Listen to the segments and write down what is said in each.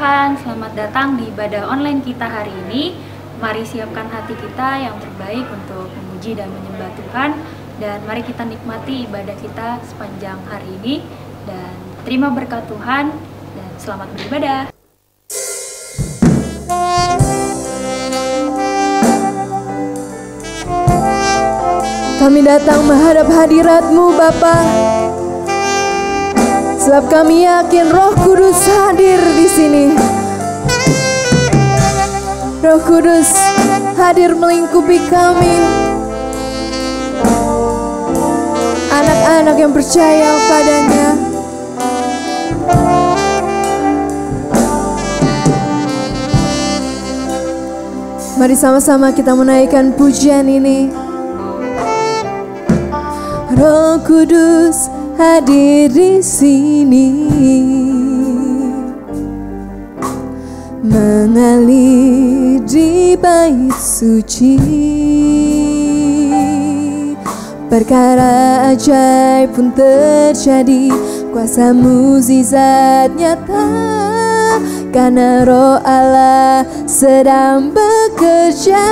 Tuhan, selamat datang di ibadah online kita hari ini. Mari siapkan hati kita yang terbaik untuk memuji dan menyembah Tuhan. Dan mari kita nikmati ibadah kita sepanjang hari ini. Dan terima berkat Tuhan dan selamat beribadah. Kami datang menghadap hadirat-Mu Bapa, sebab kami yakin Roh Kudus hadir di sini. Roh Kudus hadir melingkupi kami, anak-anak yang percaya padanya. Mari sama-sama kita menaikkan pujian ini. Roh Kudus hadir di sini, mengalir di bait suci. Perkara ajaib pun terjadi, kuasa mukjizat nyata, karena Roh Allah sedang bekerja.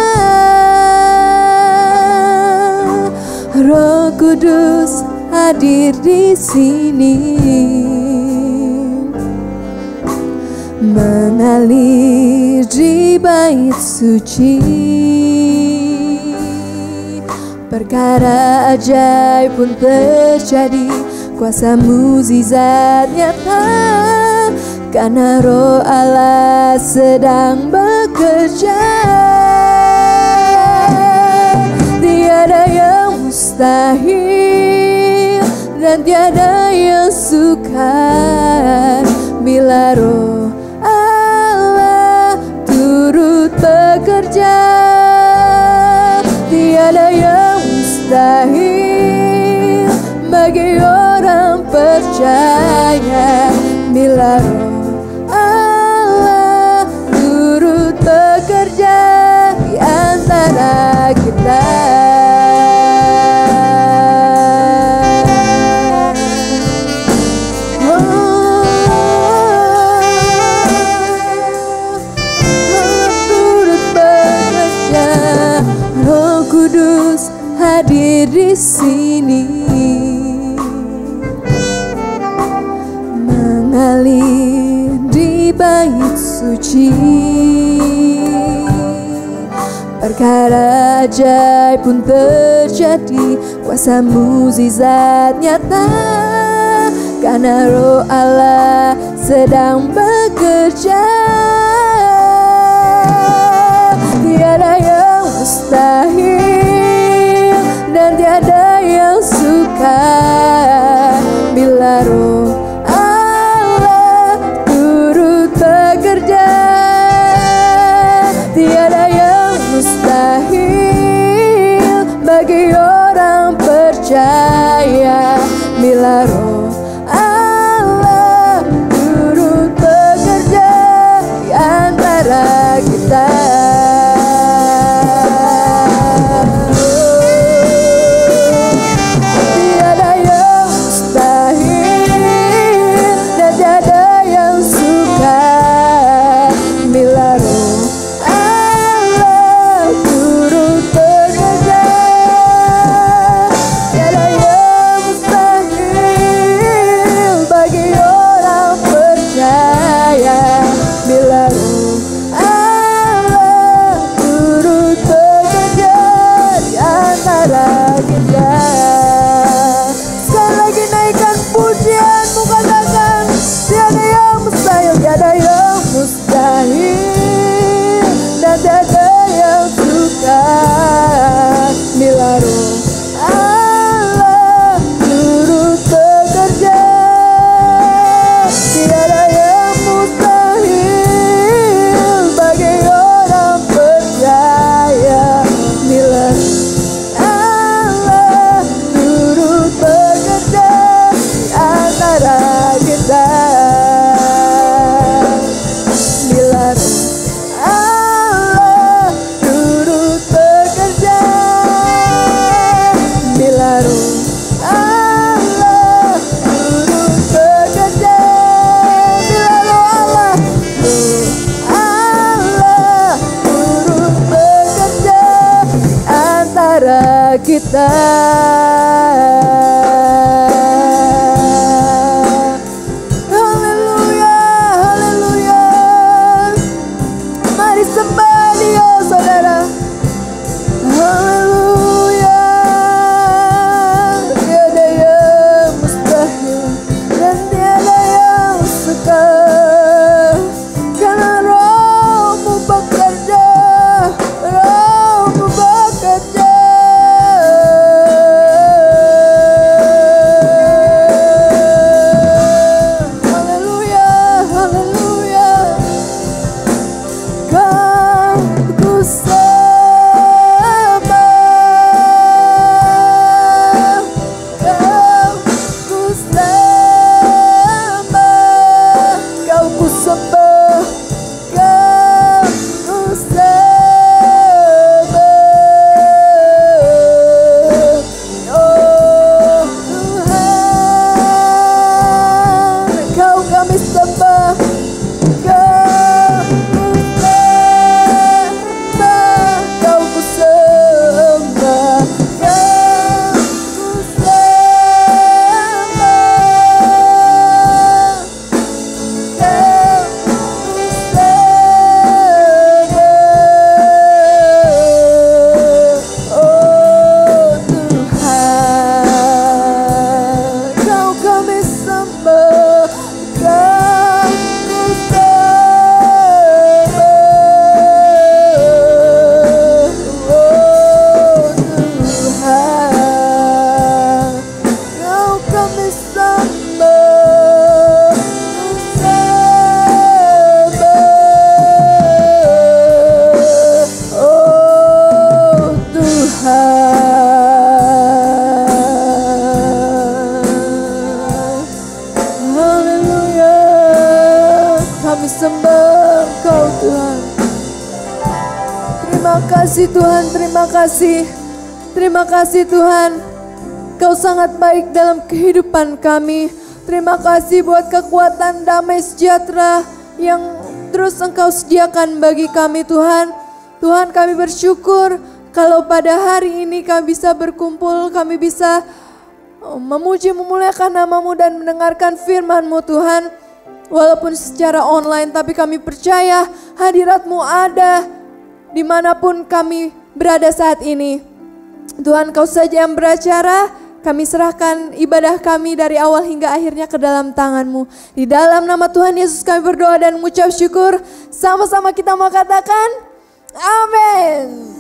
Roh Kudus hadir di sini, mengalir di bait suci. Perkara ajaib pun terjadi, kuasa mukjizat nyata, karena Roh Allah sedang bekerja. Tiada yang mustahil dan tiada yang sukar bila Roh Allah turut bekerja. Tiada yang mustahil bagi orang percaya bila Roh Allah turut bekerja di antara kita. Hadir di sini, mengalir di bait suci. Perkara ajaib pun terjadi, kuasa mukjizat nyata, karena Roh Allah sedang bekerja. Tiada yang mustahil dan tiada yang sukar bila Roh Allah turut bekerja. Tiada yang mustahil bagi orang percaya bila Roh Allah turut bekerja di antara kita. Haleluya, haleluya. Mari sembah Dia, saudara. Haleluya. Tiada yang mustahil dan tiada yang sukar, karena Roh-Mu bekerja, Roh-Mu bekerja. Haleluya, haleluya. Kau ku sembah, Kau ku sembah, Kau ku sembah, Kau ku sembah. Oh Tuhan, Kau kami sembah, Kau ku sembah, Kau ku sembah, Kau ku sembah. Oh Tuhan, Kau kami sembah, Kau ku sembah. Oh Tuhan, Kau kami sembah, oh Tuhan. Haleluya, kami sembah Engkau Tuhan. Terima kasih Tuhan, terima kasih. Terima kasih Tuhan, Kau sangat baik dalam kehidupan kami. Terima kasih buat kekuatan damai sejahtera yang terus Engkau sediakan bagi kami Tuhan. Tuhan, kami bersyukur kalau pada hari ini kami bisa berkumpul, kami bisa memuji memuliakan nama-Mu dan mendengarkan firman-Mu Tuhan. Walaupun secara online, tapi kami percaya hadirat-Mu ada dimanapun kami berada saat ini. Tuhan, Kau saja yang beracara, kami serahkan ibadah kami dari awal hingga akhirnya ke dalam tangan-Mu. Di dalam nama Tuhan Yesus kami berdoa dan mengucap syukur. Sama-sama kita mau katakan, amin.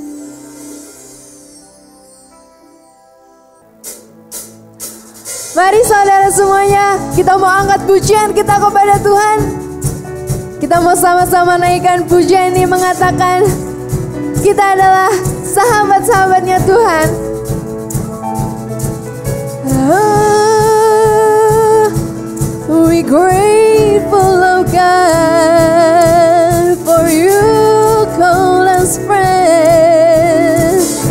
Mari saudara semuanya, kita mau angkat pujian kita kepada Tuhan. Kita mau sama-sama naikkan pujian ini mengatakan, kita adalah sahabat-sahabatnya Tuhan. We grateful, oh God, for you call us friends.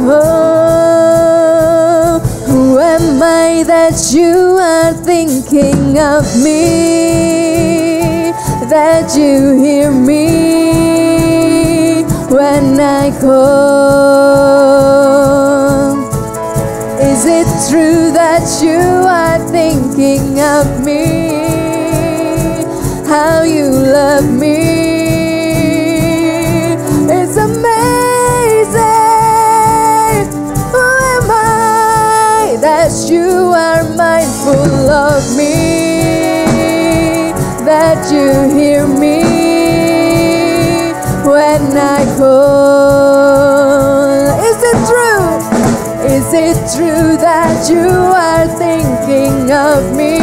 Oh, who am I that you are thinking of me, that you hear me when I call? Is it true that you are thinking of me, how you love me? It's amazing. Who am I that you are mindful of me, that you hear me when I call? Is it true? Is it true that you are thinking of me,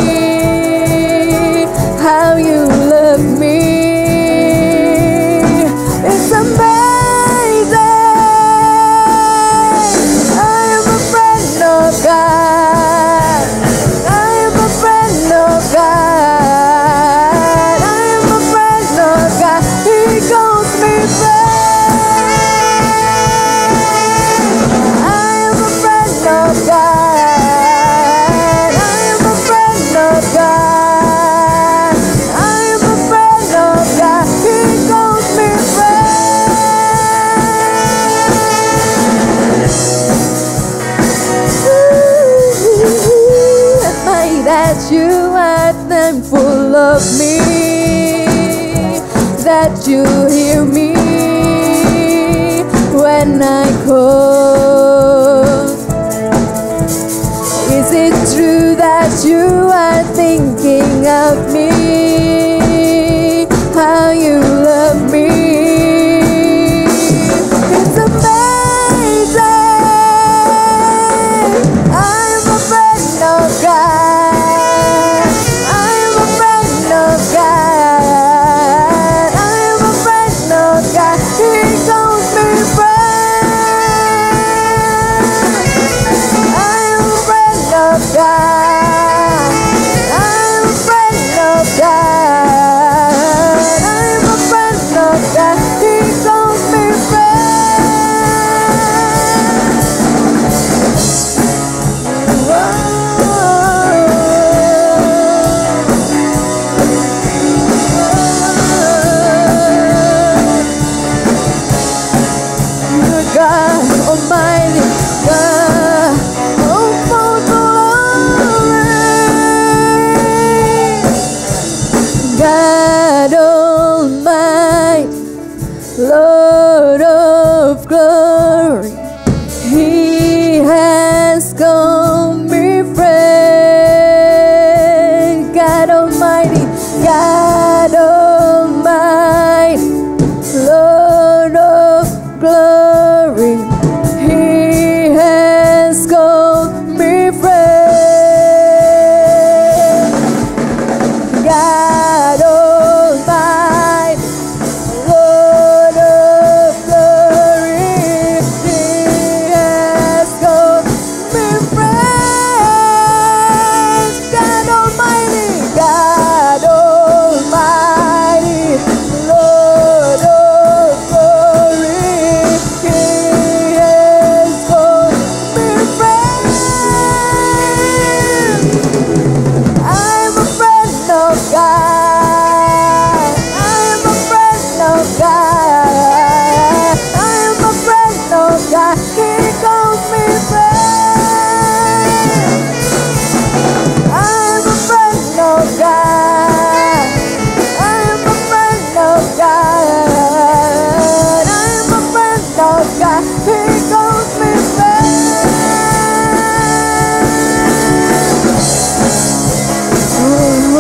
how you love me? It's amazing. I am a friend of God. I am a friend of God. I am a friend of God. He calls me friend. I am a friend of God. that you are thankful of me, that you hear me when I call. Is it true that you are thinking of me, how you love me? It's amazing. I'm a friend of God. I'm a friend of God. I'm a friend of God. He calls me friend. I'm a friend of God. I'm a friend of God. I'm a friend of God. He calls me God Almighty, God, oh for glory. God Almighty, Lord of glory, He has called me friend. God Almighty, God Almighty, Lord of glory, He has called me friend. God Almighty, Lord of glory, He has called me friend. God Almighty, God Almighty, Lord of glory, He has called me friend. I'm a friend of God. I'm a friend of God. I'm a friend of God. He calls me friend. I'm a friend of God. I'm a friend of God. I'm a friend of God. He calls me friend. I'm a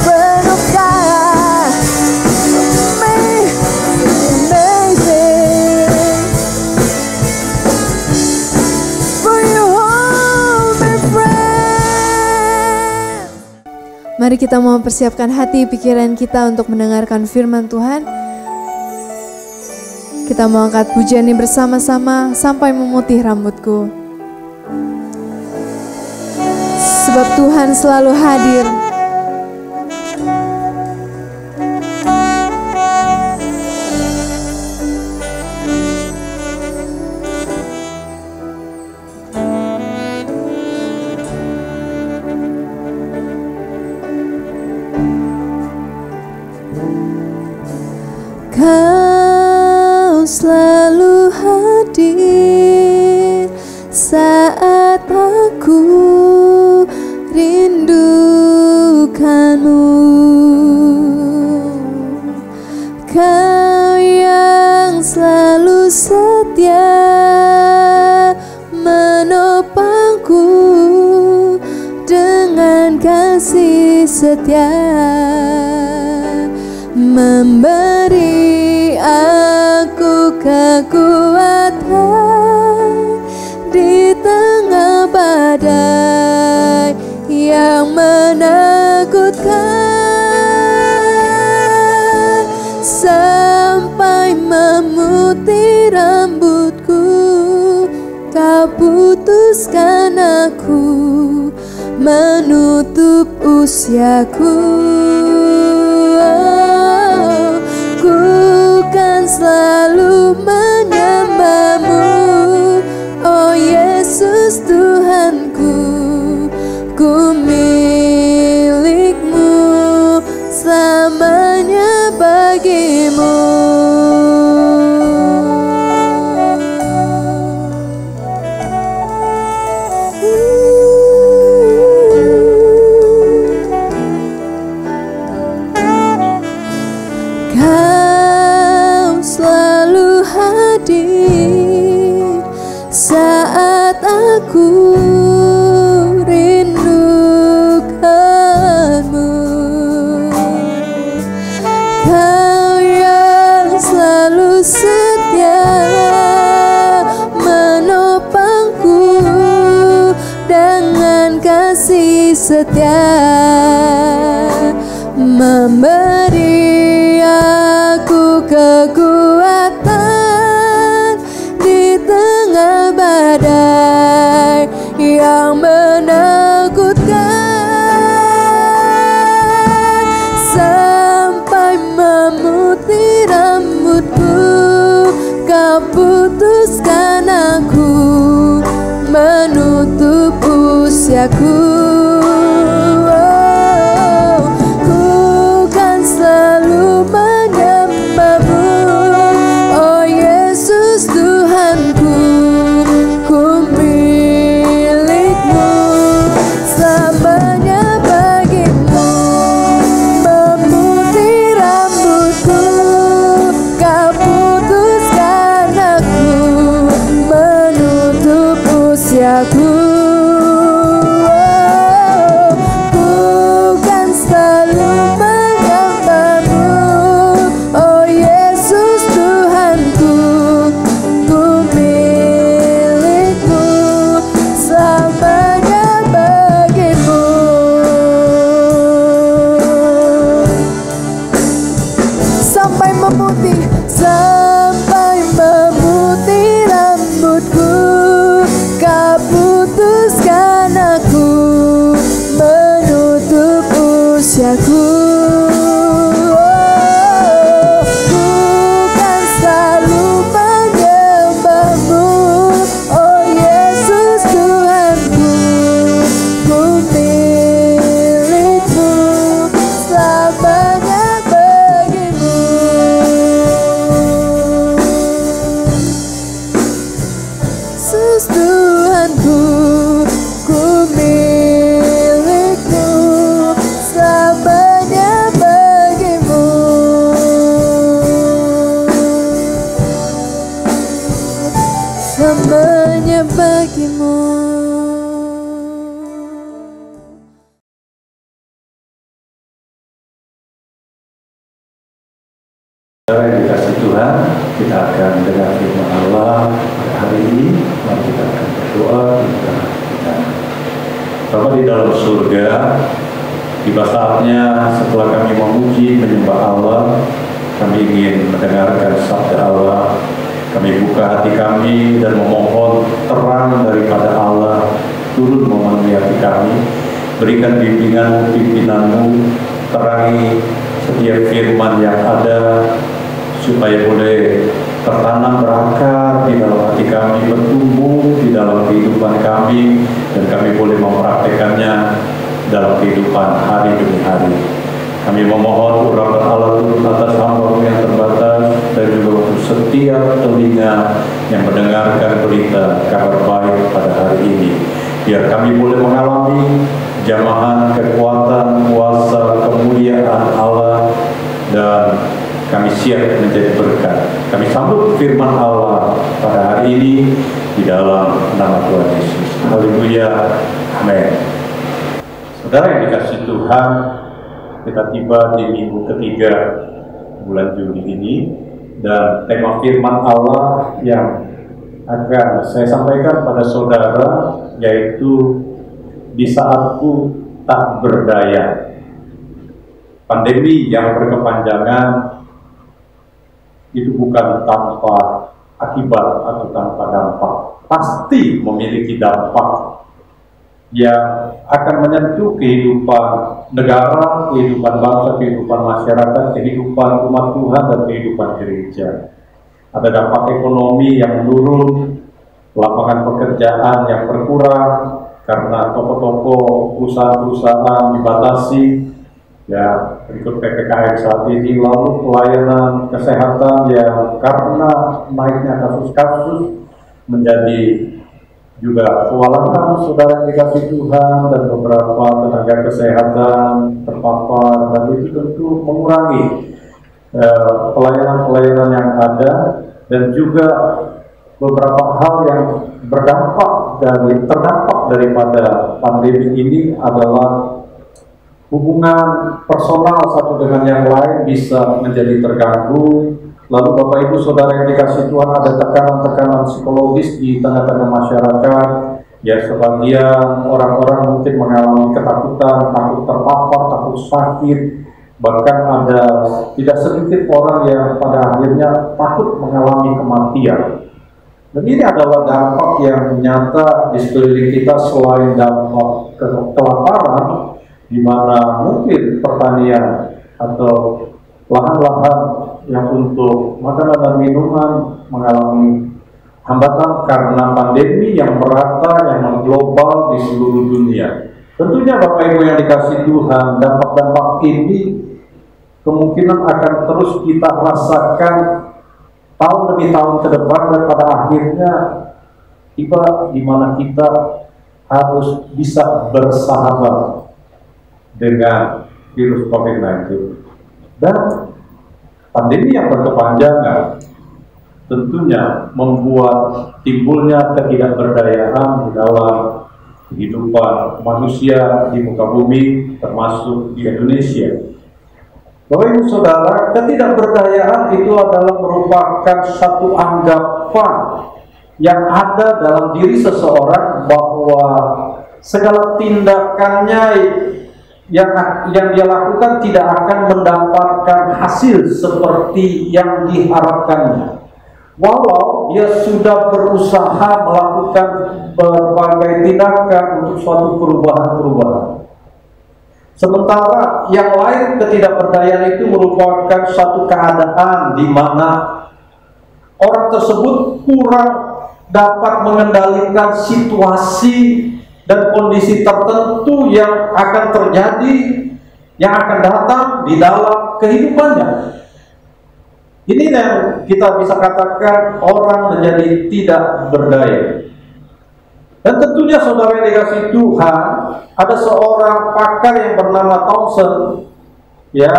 friend of God. Me, amazing. For you hold me friend. Mari kita mau persiapkan hati pikiran kita untuk mendengarkan firman Tuhan. Kita mau angkat pujian ini bersama-sama sampai memutih rambutku. Sebab Tuhan selalu hadir. Kau selalu hadir saat aku rindukanmu. Kau yang selalu setia menopangku dengan kasih setia, memberi aku kekuatan di tengah badai yang menakutkan, sampai memutih rambutku. Kau putuskan aku menutup usiaku. Ku kan selalu menyembahmu, oh Yesus Tuhanku. Ku milikmu, selamanya bagimu. setia, memberi aku kekuatan di tengah badai yang menakutkan, sampai memutih rambutku kau putuskan aku, menutup usiaku. Ku kan selalu menyembahmu, oh Yesus Tuhanku. Ku milikmu, selamanya bagimu. Memutih rambutku kau putuskan aku, menutup usiaku. Sampai memutih rambutku kau putuskan aku, menutup usiaku. Ku kan selalu menyembahmu, oh Yesus Tuhanku. Ku milikmu, selamanya bagimu. Yesus Tuhanku, ku milikmu, selamanya bagimu. Selamanya bagimu. Saudara yang dikasih Tuhan, kita akan dengar firman Allah pada hari ini. Mari kita akan berdoa. Bapa di dalam surga, tiba saatnya setelah kami memuji menyembah Allah, kami ingin mendengarkan sabda Allah. Kami buka hati kami dan memohon terang daripada Allah turun memenuhi hati kami. Berikan bimbingan pimpinanmu, terangi setiap firman yang ada, supaya boleh tertanam berakar di dalam hati kami, bertumbuh di dalam kehidupan kami, dan kami boleh mempraktekannya dalam kehidupan hari demi hari. Kami memohon urapan Allah turun atas hamba yang terbatas, dan juga untuk setiap telinga yang mendengarkan berita kabar baik pada hari ini. Biar kami boleh mengalami jamahan kekuatan, kuasa, kemuliaan Allah, dan kami siap menjadi berkat. Kami sambut firman Allah pada hari ini di dalam nama Tuhan Yesus. Haleluya. Amin. Saudara yang dikasih Tuhan, kita tiba di minggu ketiga bulan Juli ini, dan tema firman Allah yang akan saya sampaikan pada saudara yaitu di saatku tak berdaya. Pandemi yang berkepanjangan itu bukan tanpa akibat atau tanpa dampak, pasti memiliki dampak yang akan menyentuh kehidupan negara, kehidupan bangsa, kehidupan masyarakat, kehidupan umat Tuhan, dan kehidupan gereja. Ada dampak ekonomi yang menurun, lapangan pekerjaan yang berkurang karena toko-toko, perusahaan-perusahaan dibatasi, ya, berikut PPKM saat ini. Lalu pelayanan kesehatan yang karena naiknya kasus-kasus menjadi juga kewalahan saudara yang dikasih Tuhan, dan beberapa tenaga kesehatan terpapar, dan itu tentu mengurangi pelayanan-pelayanan yang ada, dan juga beberapa hal yang terdampak daripada pandemi ini adalah hubungan personal satu dengan yang lain bisa menjadi terganggu. Lalu Bapak Ibu Saudara yang dikasih Tuhan, ada tekanan-tekanan psikologis di tengah-tengah masyarakat Ya, sebagian orang-orang mungkin mengalami ketakutan, takut terpapar, takut sakit. Bahkan ada tidak sedikit orang yang pada akhirnya takut mengalami kematian. Dan ini adalah dampak yang nyata di sekeliling kita selain dampak kelaparan, di mana mungkin pertanian atau lahan-lahan yang untuk makanan dan minuman mengalami hambatan karena pandemi yang merata, yang mengglobal di seluruh dunia. Tentunya Bapak Ibu yang dikasihi Tuhan, dampak-dampak ini kemungkinan akan terus kita rasakan tahun demi tahun ke depan, dan pada akhirnya tiba di mana kita harus bisa bersahabat dengan virus COVID-19. Dan pandemi yang berkepanjangan tentunya membuat timbulnya ketidakberdayaan di dalam kehidupan manusia di muka bumi, termasuk di Indonesia. Bapak Ibu Saudara, ketidakberdayaan itu adalah merupakan satu anggapan yang ada dalam diri seseorang bahwa segala tindakannya yang dia lakukan tidak akan mendapatkan hasil seperti yang diharapkannya. Walau dia sudah berusaha melakukan berbagai tindakan untuk suatu perubahan-perubahan. Sementara yang lain, ketidakberdayaan itu merupakan suatu keadaan di mana orang tersebut kurang dapat mengendalikan situasi dan kondisi tertentu yang akan terjadi, yang akan datang di dalam kehidupannya. Ini yang kita bisa katakan orang menjadi tidak berdaya. Dan tentunya saudara yang dikasihi Tuhan, ada seorang pakar yang bernama Townsend, ya,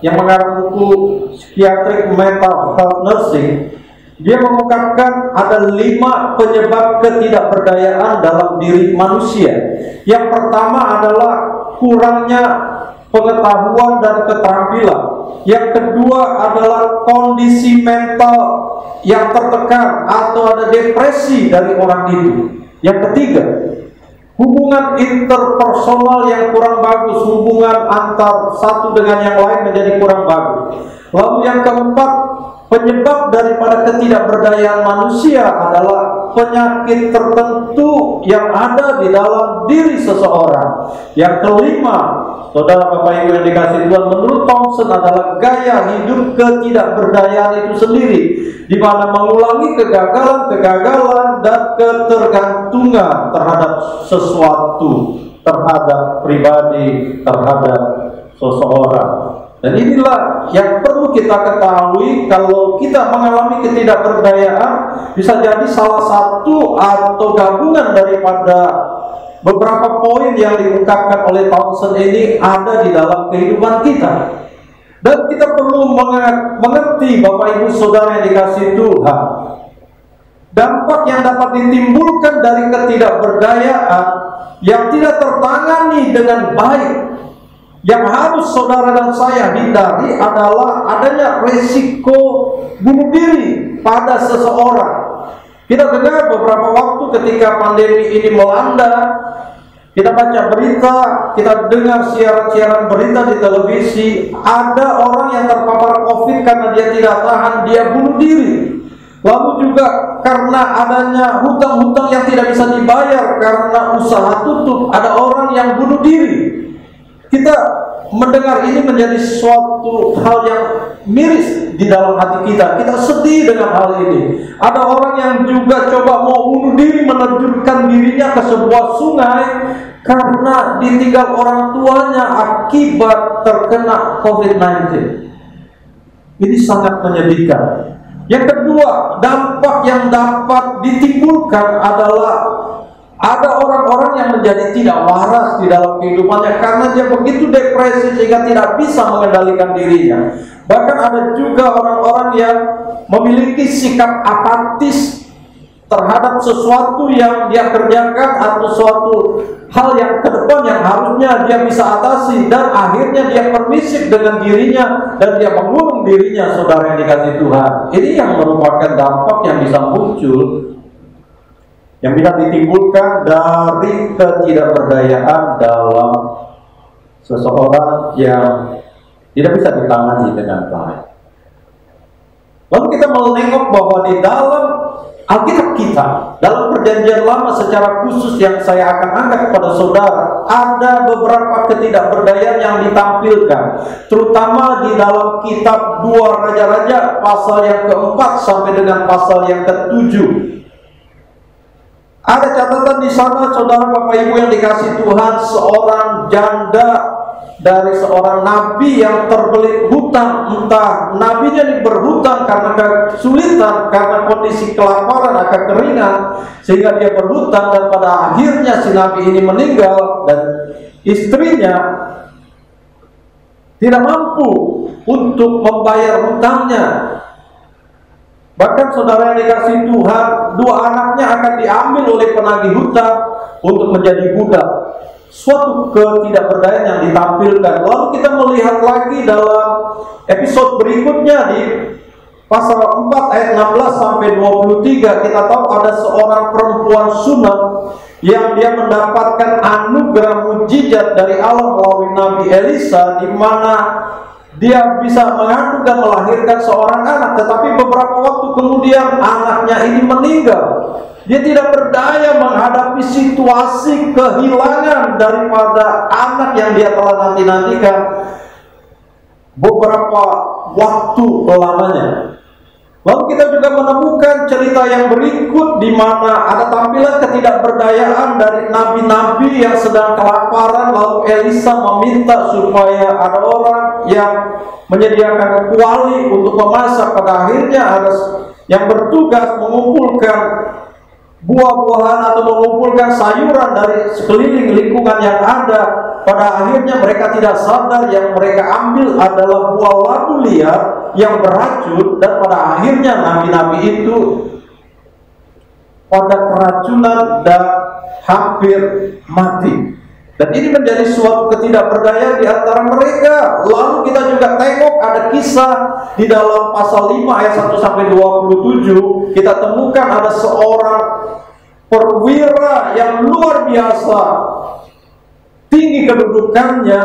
yang mengarang buku Psychiatric Mental Health Nursing. Dia mengungkapkan ada 5 penyebab ketidakberdayaan dalam diri manusia. Yang pertama adalah kurangnya pengetahuan dan keterampilan. Yang kedua adalah kondisi mental yang tertekan atau ada depresi dari orang itu. Yang ketiga, hubungan interpersonal yang kurang bagus, hubungan antar satu dengan yang lain menjadi kurang bagus. Lalu yang keempat, penyebab daripada ketidakberdayaan manusia adalah penyakit tertentu yang ada di dalam diri seseorang. Yang kelima, saudara Bapak Ibu yang dikasihi Tuhan, menurut Townsend adalah gaya hidup ketidakberdayaan itu sendiri, di mana mengulangi kegagalan dan ketergantungan terhadap sesuatu, terhadap pribadi, terhadap seseorang. Dan inilah yang perlu kita ketahui, kalau kita mengalami ketidakberdayaan, bisa jadi salah satu atau gabungan daripada beberapa poin yang diungkapkan oleh Townsend ini ada di dalam kehidupan kita. Dan kita perlu mengerti Bapak Ibu Saudara yang dikasihi Tuhan, dampak yang dapat ditimbulkan dari ketidakberdayaan yang tidak tertangani dengan baik, yang harus saudara dan saya hindari adalah adanya resiko bunuh diri pada seseorang. Kita dengar beberapa waktu ketika pandemi ini melanda, kita baca berita, kita dengar siaran-siaran berita di televisi, ada orang yang terpapar COVID karena dia tidak tahan, dia bunuh diri. Lalu juga karena adanya hutang-hutang yang tidak bisa dibayar karena usaha tutup, ada orang yang bunuh diri. Kita mendengar ini menjadi suatu hal yang miris di dalam hati kita. Kita sedih dengan hal ini. Ada orang yang juga coba mau bunuh diri, menerjunkan dirinya ke sebuah sungai karena ditinggal orang tuanya akibat terkena COVID-19. Ini sangat menyedihkan. Yang kedua, dampak yang dapat ditimbulkan adalah ada orang-orang yang menjadi tidak waras di dalam kehidupannya karena dia begitu depresi sehingga tidak bisa mengendalikan dirinya. Bahkan ada juga orang-orang yang memiliki sikap apatis terhadap sesuatu yang dia kerjakan atau suatu hal yang ke depan yang harusnya dia bisa atasi, dan akhirnya dia permisif dengan dirinya dan dia mengurung dirinya, saudara yang dikasihi Tuhan. Ini yang merupakan dampak yang bisa muncul yang bisa ditimbulkan dari ketidakberdayaan dalam seseorang yang tidak bisa ditangani dengan baik. Lalu kita menengok bahwa di dalam Alkitab kita, dalam perjanjian lama secara khusus yang saya akan angkat kepada saudara, ada beberapa ketidakberdayaan yang ditampilkan, terutama di dalam kitab 2 Raja-Raja pasal yang keempat sampai dengan pasal yang ketujuh. Ada catatan di sana, saudara Bapak Ibu yang dikasih Tuhan, seorang janda dari seorang nabi yang terbelit hutang. Entah nabinya ini berhutang karena kesulitan, karena kondisi kelaparan, kekeringan, sehingga dia berhutang, dan pada akhirnya si nabi ini meninggal dan istrinya tidak mampu untuk membayar hutangnya. Bahkan saudara yang dikasih Tuhan, 2 anaknya akan diambil oleh penagih hutang untuk menjadi budak. Suatu ketidakberdayaan yang ditampilkan. Lalu kita melihat lagi dalam episode berikutnya di pasal 4 ayat 16 sampai 23, kita tahu ada seorang perempuan Sunam yang dia mendapatkan anugerah mujizat dari Allah melalui Nabi Elisa, di mana dia bisa mengandung dan melahirkan seorang anak, tetapi beberapa waktu kemudian anaknya ini meninggal. Dia tidak berdaya menghadapi situasi kehilangan daripada anak yang dia telah nanti-nantikan beberapa waktu lamanya. Lalu kita juga menemukan cerita yang berikut, di mana ada tampilan ketidakberdayaan dari nabi-nabi yang sedang kelaparan. Lalu Elisa meminta supaya ada orang yang menyediakan kuali untuk memasak. Pada akhirnya ada yang bertugas mengumpulkan buah-buahan atau mengumpulkan sayuran dari sekeliling lingkungan yang ada. Pada akhirnya mereka tidak sadar yang mereka ambil adalah buah labu liar yang beracun, dan pada akhirnya nabi-nabi itu pada keracunan dan hampir mati. Dan ini menjadi suatu ketidakberdayaan di antara mereka. Lalu kita juga tengok ada kisah di dalam pasal 5 ayat 1 sampai 27, kita temukan ada seorang perwira yang luar biasa tinggi kedudukannya.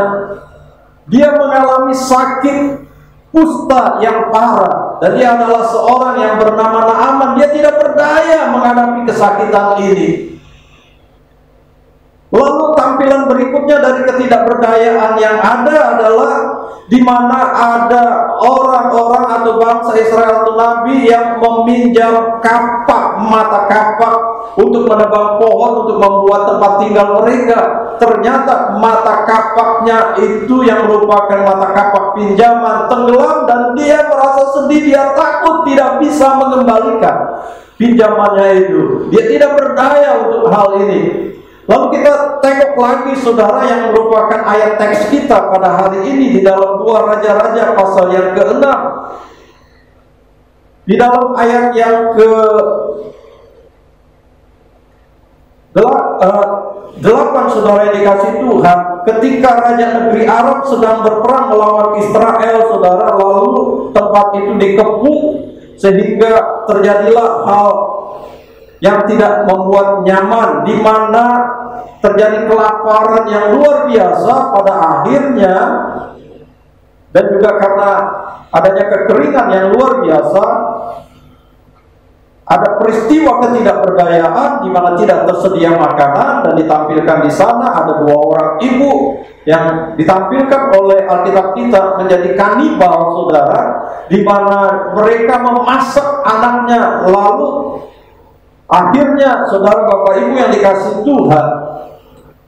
Dia mengalami sakit kusta yang parah, dan dia adalah seorang yang bernama Naaman. Dia tidak berdaya menghadapi kesakitan ini. Lalu tampilan berikutnya dari ketidakberdayaan yang ada adalah di mana ada orang-orang atau bangsa Israel atau nabi yang meminjam kapak, mata kapak untuk menebang pohon untuk membuat tempat tinggal mereka. Ternyata mata kapaknya itu yang merupakan mata kapak pinjaman tenggelam, dan dia merasa sedih, dia takut tidak bisa mengembalikan pinjamannya itu. Dia tidak berdaya untuk hal ini. Lalu kita tengok lagi saudara yang merupakan ayat teks kita pada hari ini di dalam 2 Raja-Raja pasal yang ke-6. Di dalam ayat yang ke-8, saudara yang dikasih Tuhan, ketika Raja negeri Arab sedang berperang melawan Israel, saudara, lalu tempat itu dikepung sehingga terjadilah hal yang tidak membuat nyaman, di mana terjadi kelaparan yang luar biasa pada akhirnya, dan juga karena adanya kekeringan yang luar biasa, ada peristiwa ketidakberdayaan di mana tidak tersedia makanan, dan ditampilkan di sana ada 2 orang ibu yang ditampilkan oleh Alkitab kita menjadi kanibal, saudara, di mana mereka memasak anaknya. Lalu akhirnya saudara Bapak Ibu yang dikasih Tuhan,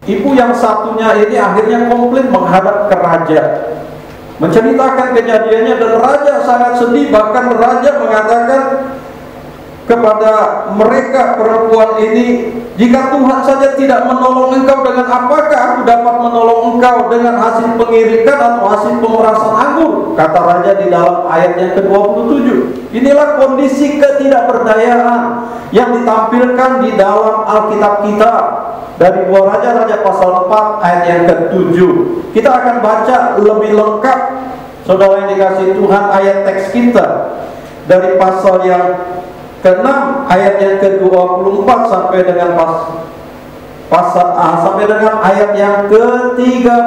ibu yang satunya ini akhirnya komplain menghadap ke raja, menceritakan kejadiannya, dan raja sangat sedih. Bahkan raja mengatakan kepada mereka perempuan ini, jika Tuhan saja tidak menolong engkau, dengan apakah aku dapat menolong engkau? Dengan hasil pengirikan atau hasil pemerasan anggur? Kata raja di dalam ayat yang ke-27. Inilah kondisi ketidakberdayaan yang ditampilkan di dalam Alkitab kita dari 2 Raja-Raja pasal 4 ayat yang ke-7. Kita akan baca lebih lengkap, saudara yang dikasih Tuhan, ayat teks kita dari pasal yang ke-6 ayat yang ke-24 sampai dengan sampai dengan ayat yang ke-31.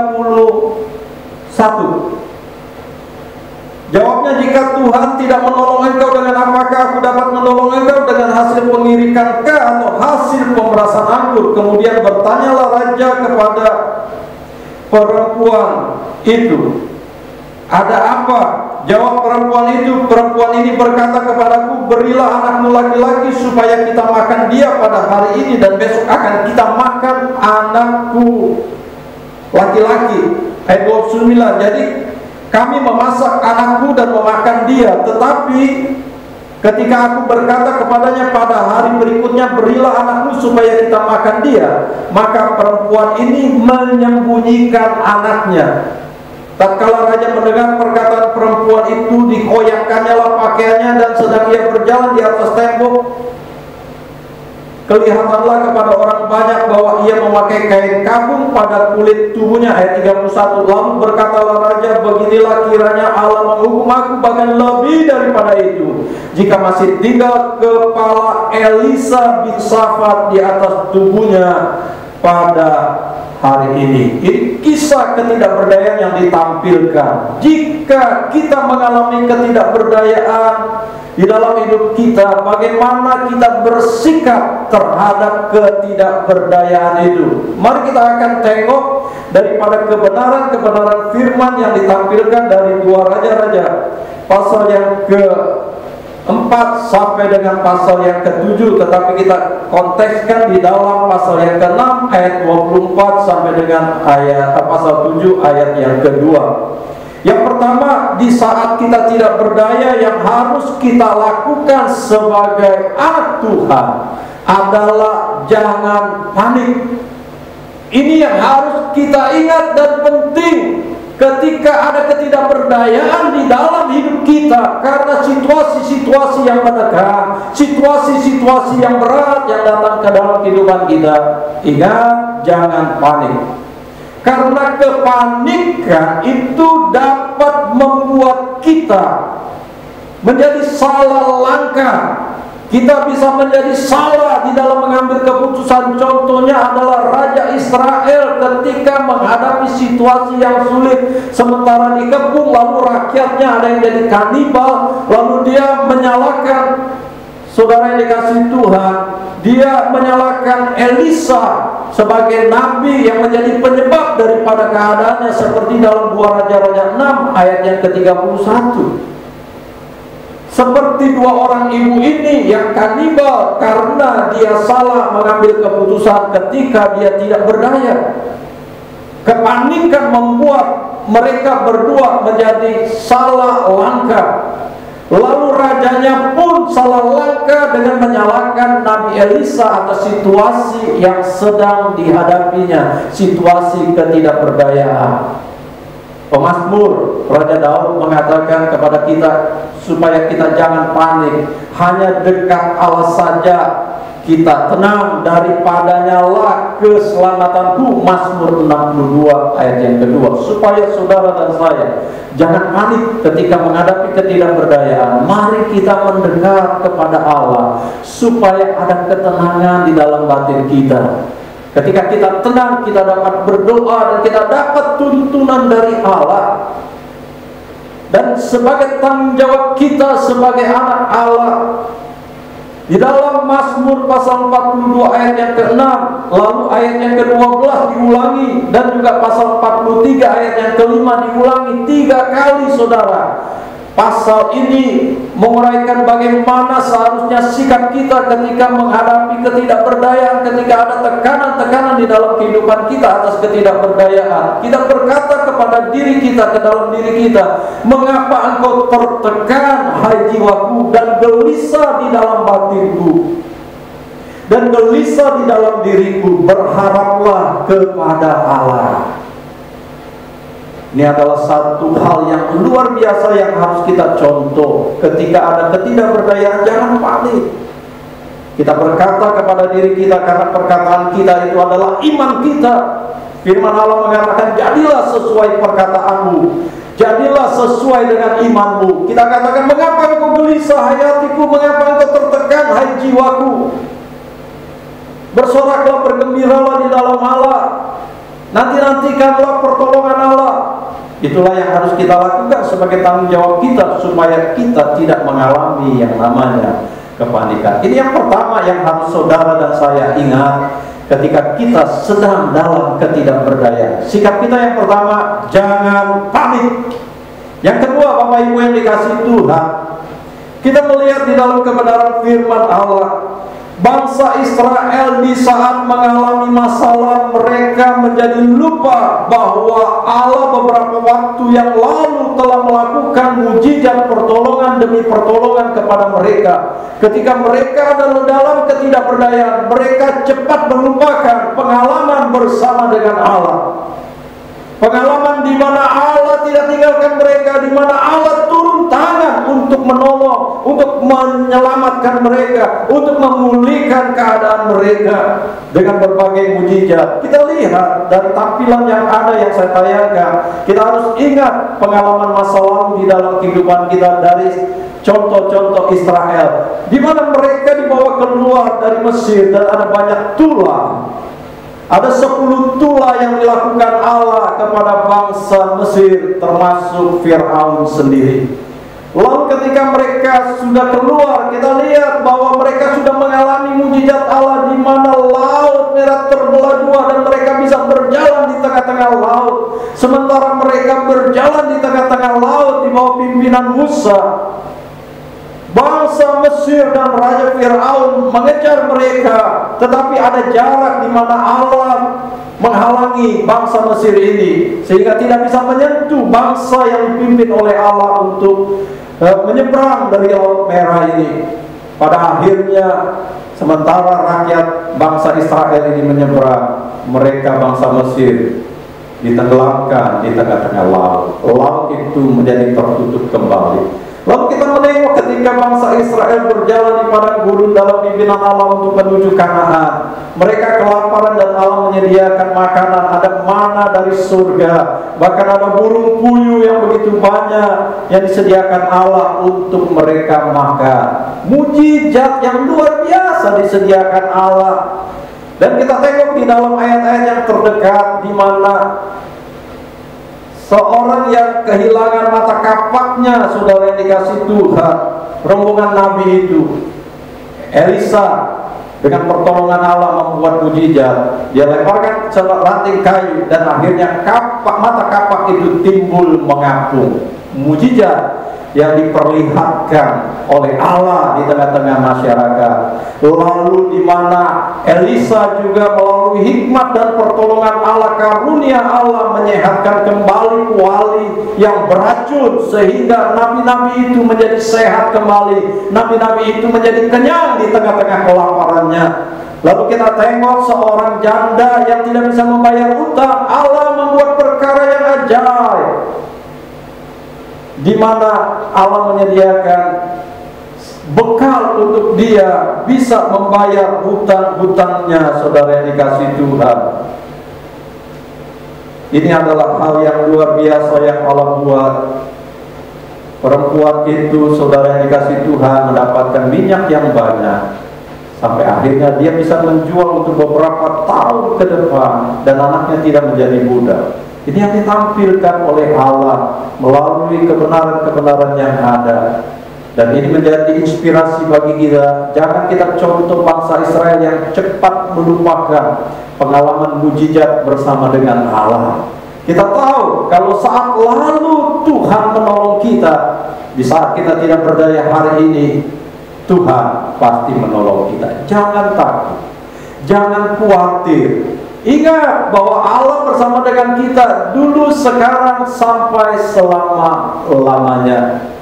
Jawabnya, jika Tuhan tidak menolong engkau, dengan apakah aku dapat menolong engkau? Dengan hasil pengirikankah atau hasil pemerasan anggur? Kemudian bertanyalah raja kepada perempuan itu, ada apa? Jawab perempuan itu, perempuan ini berkata kepadaku, berilah anakmu laki-laki supaya kita makan dia pada hari ini, dan besok akan kita makan anakku laki-laki. Ayat 29, jadi kami memasak anakku dan memakan dia. Tetapi ketika aku berkata kepadanya pada hari berikutnya, berilah anakmu supaya kita makan dia, maka perempuan ini menyembunyikan anaknya. Tatkala raja mendengar perkataan perempuan itu, dikoyakkannya lah pakaiannya, dan sedang ia berjalan di atas tembok, kelihatanlah kepada orang banyak bahwa ia memakai kain kabung pada kulit tubuhnya. Ayat 31, lalu berkatalah raja, beginilah kiranya Allah menghukum aku bahkan lebih daripada itu, jika masih tinggal kepala Elisa bin Safat di atas tubuhnya pada hari ini. Ini kisah ketidakberdayaan yang ditampilkan. Jika kita mengalami ketidakberdayaan di dalam hidup kita, bagaimana kita bersikap terhadap ketidakberdayaan itu? Mari kita akan tengok daripada kebenaran-kebenaran firman yang ditampilkan dari 2 Raja-Raja pasal yang ke-4 sampai dengan pasal yang ke-7, tetapi kita kontekskan di dalam pasal yang ke-6 ayat 24 sampai dengan pasal 7 ayat yang kedua. Yang pertama, di saat kita tidak berdaya, yang harus kita lakukan sebagai anak Tuhan adalah jangan panik. Ini yang harus kita ingat dan penting. Ketika ada ketidakberdayaan di dalam hidup kita karena situasi-situasi yang menekan, situasi-situasi yang berat yang datang ke dalam kehidupan kita, ingat, jangan panik. Karena kepanikan itu dapat membuat kita menjadi salah langkah. Kita bisa menjadi salah di dalam mengambil keputusan. Contohnya adalah Raja Israel ketika menghadapi situasi yang sulit, sementara dikepung, lalu rakyatnya ada yang jadi kanibal, lalu dia menyalahkan saudara yang dikasih Tuhan, dia menyalahkan Elisa sebagai nabi yang menjadi penyebab daripada keadaannya, seperti dalam 2 Raja-Raja 6 ayat yang ke-31. Seperti 2 orang ibu ini yang kanibal karena dia salah mengambil keputusan ketika dia tidak berdaya. Kepanikan membuat mereka berdua menjadi salah langkah. Lalu rajanya pun salah langkah dengan menyalahkan Nabi Elisa atas situasi yang sedang dihadapinya, situasi ketidakberdayaan. Pemazmur Raja Daud mengatakan kepada kita supaya kita jangan panik, hanya dekat Allah saja kita tenang, daripadanya lah keselamatanku. Mazmur 62 ayat yang kedua. Supaya saudara dan saya jangan panik ketika menghadapi ketidakberdayaan. Mari kita mendekat kepada Allah supaya ada ketenangan di dalam batin kita. Ketika kita tenang, kita dapat berdoa dan kita dapat tuntunan dari Allah. Dan sebagai tanggung jawab kita sebagai anak Allah, di dalam Mazmur pasal 42 ayat yang ke-6, lalu ayat yang ke-12 diulangi, dan juga pasal 43 ayat yang ke-5 diulangi 3 kali, saudara. Pasal ini menguraikan bagaimana seharusnya sikap kita ketika menghadapi ketidakberdayaan, ketika ada tekanan-tekanan di dalam kehidupan kita atas ketidakberdayaan. Kita berkata kepada diri kita, ke dalam diri kita, mengapa engkau tertekan, hai jiwaku, dan gelisah di dalam batinku, dan gelisah di dalam diriku, berharaplah kepada Allah. Ini adalah satu hal yang luar biasa yang harus kita contoh. Ketika ada ketidakberdayaan, jangan panik. Kita berkata kepada diri kita, karena perkataan kita itu adalah iman kita. Firman Allah mengatakan, jadilah sesuai perkataanmu, jadilah sesuai dengan imanmu. Kita katakan, mengapa engkau gelisah hai hatiku, mengapa engkau tertekan hai jiwaku? Bersoraklah, bergembiralah di dalam Allah, nanti-nantikanlah pertolongan Allah. Itulah yang harus kita lakukan sebagai tanggung jawab kita, supaya kita tidak mengalami yang namanya kepanikan. Ini yang pertama yang harus saudara dan saya ingat ketika kita sedang dalam ketidakberdayaan. Sikap kita yang pertama, jangan panik. Yang kedua, Bapak Ibu yang dikasihi Tuhan, kita melihat di dalam kebenaran firman Allah, bangsa Israel di saat mengalami masalah, mereka menjadi lupa bahwa Allah beberapa waktu yang lalu telah melakukan mujizat pertolongan demi pertolongan kepada mereka. Ketika mereka adalah dalam ketidakberdayaan, mereka cepat melupakan pengalaman bersama dengan Allah. Pengalaman di mana Allah tidak tinggalkan mereka, di mana Allah turun tangan untuk menolong, untuk menyelamatkan mereka, untuk memulihkan keadaan mereka dengan berbagai mujizat. Kita lihat dari tampilan yang ada yang saya tayangkan, kita harus ingat pengalaman masa lalu di dalam kehidupan kita dari contoh-contoh Israel, di mana mereka dibawa keluar dari Mesir dan ada banyak tulah. Ada 10 tulah yang dilakukan Allah kepada bangsa Mesir, termasuk Fir'aun sendiri. Lalu ketika mereka sudah keluar, kita lihat bahwa mereka sudah mengalami mujizat Allah, di mana laut merah terbelah dua dan mereka bisa berjalan di tengah-tengah laut. Sementara mereka berjalan di tengah-tengah laut di bawah pimpinan Musa, bangsa Mesir dan Raja Fir'aun mengejar mereka, tetapi ada jarak di mana Allah menghalangi bangsa Mesir ini, sehingga tidak bisa menyentuh bangsa yang dipimpin oleh Allah untuk menyeberang dari Laut Merah ini. Pada akhirnya, sementara rakyat bangsa Israel ini menyeberang, mereka bangsa Mesir ditenggelamkan di tengah-tengah laut. Laut itu menjadi tertutup kembali. Lalu kita menengok ketika bangsa Israel berjalan di padang gurun dalam pimpinan Allah untuk menuju Kanaan. Mereka kelaparan dan Allah menyediakan makanan, ada mana dari surga. Bahkan ada burung puyuh yang begitu banyak yang disediakan Allah untuk mereka makan. Mujizat yang luar biasa disediakan Allah. Dan kita tengok di dalam ayat-ayat yang terdekat, di mana seorang yang kehilangan mata kapaknya, saudara yang dikasih Tuhan, rombongan Nabi itu, Elisa, dengan pertolongan Allah membuat mujizat. Dia lemparkan ranting kayu dan akhirnya mata kapak itu timbul mengapung. Mujizat yang diperlihatkan oleh Allah di tengah-tengah masyarakat. Lalu di mana Elisa juga melalui hikmat dan pertolongan Allah, karunia Allah menyehatkan kembali kuali yang beracun, sehingga nabi-nabi itu menjadi sehat kembali. Nabi-nabi itu menjadi kenyang di tengah-tengah kelaparannya. Lalu kita tengok seorang janda yang tidak bisa membayar utang, Allah membuat perkara yang ajaib, di mana Allah menyediakan bekal untuk dia bisa membayar hutang-hutangnya, saudara yang dikasih Tuhan. Ini adalah hal yang luar biasa yang Allah buat. Perempuan itu, saudara yang dikasih Tuhan, mendapatkan minyak yang banyak, sampai akhirnya dia bisa menjual untuk beberapa tahun ke depan, dan anaknya tidak menjadi budak. Ini yang ditampilkan oleh Allah melalui kebenaran-kebenaran yang ada. Dan ini menjadi inspirasi bagi kita. Jangan kita contoh bangsa Israel yang cepat melupakan pengalaman mujizat bersama dengan Allah. Kita tahu kalau saat lalu Tuhan menolong kita, di saat kita tidak berdaya hari ini, Tuhan pasti menolong kita. Jangan takut, jangan khawatir. Ingat bahwa Allah bersama dengan kita dulu, sekarang, sampai selama-lamanya.